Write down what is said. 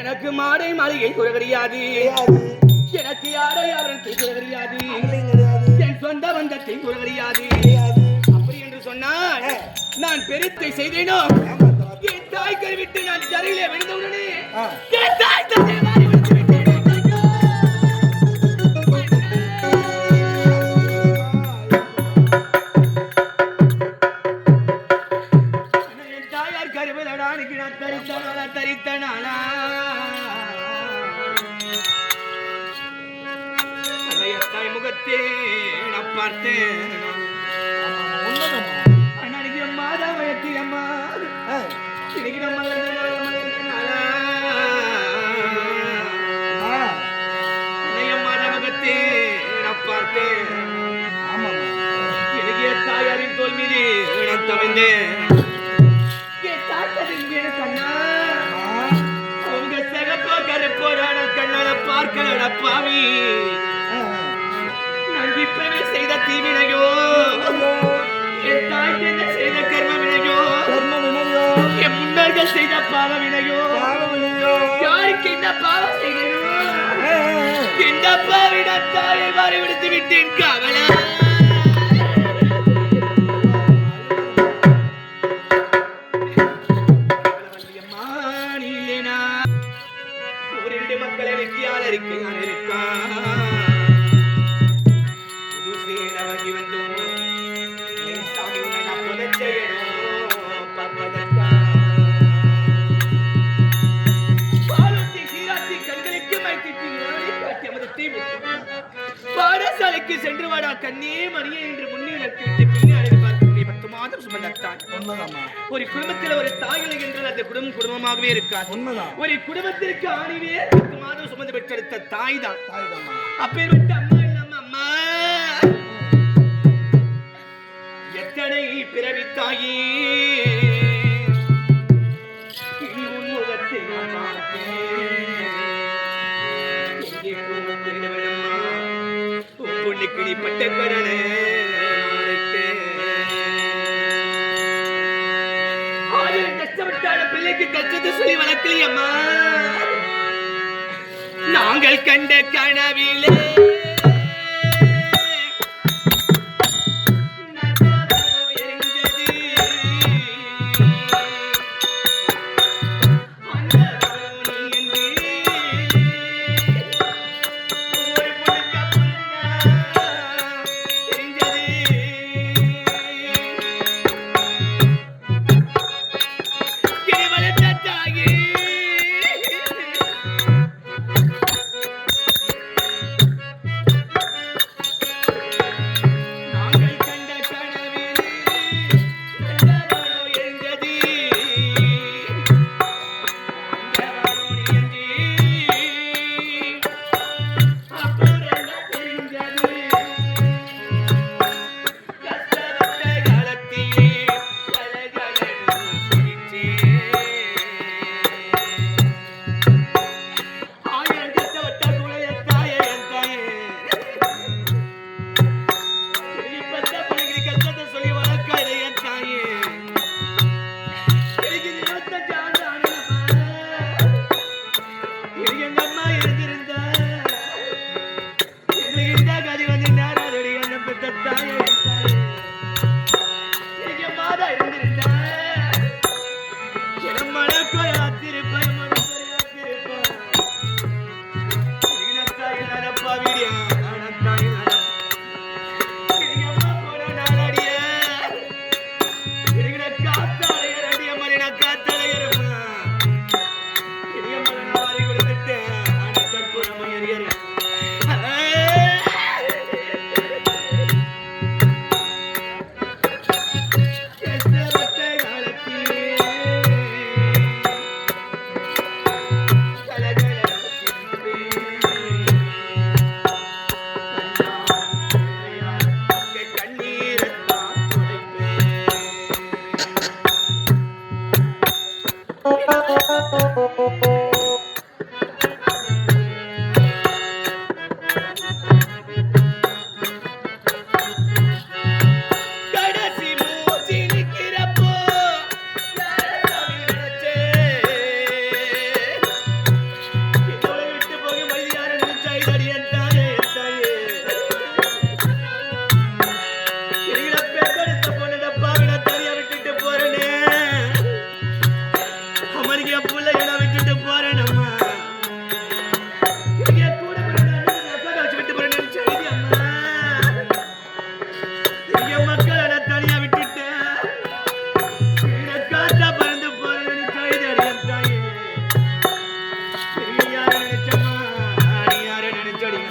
எனக்கு மாடை மாளிகை கூட கிடையாது. எனக்கு யாரை யாரும் கூட கிடையாது. என் சொந்த பந்தத்தை கூட கிடையாது. அப்படி என்று சொன்னால் நான் பெருத்தை செய்தேனோ என் தாய்க்கை விட்டு நான் தரையிலே விழுந்தவுடனே என் தாய் தந்தை மாறி விழுந்து விட்டேன். என் தாயார் கருவிலடானுக்கு நான் தரித்தனானா தாய் முகத்தே நான் பார்த்தேன். அன்னைக்கு மாதா வயத்தி அம்மா இன்னைக்கு நம்ம மாதா முகத்தே நான் பார்த்தேன். எனக்கு தாயாரின் தோல் மீது நான் தவழ்ந்தேன். உங்க சகப்போ கருப்போரான கண்ணால பார்க்கலடா பாவி. நான் இப்பவே செய்த தீவினையோ என் தாய் தந்தை செய்த கர்ம வினையோ என் முன்னோர்கள் செய்த பாவ வினையோ யாருக்கு என்ன பாவம் செய்தனோ இந்த பாவிட தாயை மாறி விடுத்து விட்டேன். கவலை மக்களை வெற்றியால் பாடசாலைக்கு சென்று வாடா கண்ணே மணியே என்று முன்னே நட்டு பின்னே அழைத்து பார்க்கக்கூடிய 10 மாதம் சுமந்தான். ஒரு குடும்பத்தில் ஒரு தாயிலை என்றால் அந்த குடும்பமாகவே இருக்காது. ஒரு குடும்பத்திற்கு ஆணிவே 10 மாதம் சுமந்து பெற்றெடுத்த தாய் தான். அப்பேற்பட்ட அம்மா இல்லாம அம்மா எத்தனை பிறவி தாயே பட்ட கடனே கஷ்டப்பட்டான பிள்ளைக்கு கஷ்டத்தை சொல்லி வளர்க்கலையம்மா. நாங்கள் கண்ட கனவிலே பிள்ளைய நான் விட்டுட்டு போறேனம்மா இங்கே கூட வச்சு விட்டு போறேன்னு செய்தி அம்மா இங்க மக்களை நான் தனியா விட்டுட்டேன் காத்தா பறந்து போறேன்னு செய்தி அடியும் தாயே நீ யார நினைச்சம்மா நீ யார நினைச்சடி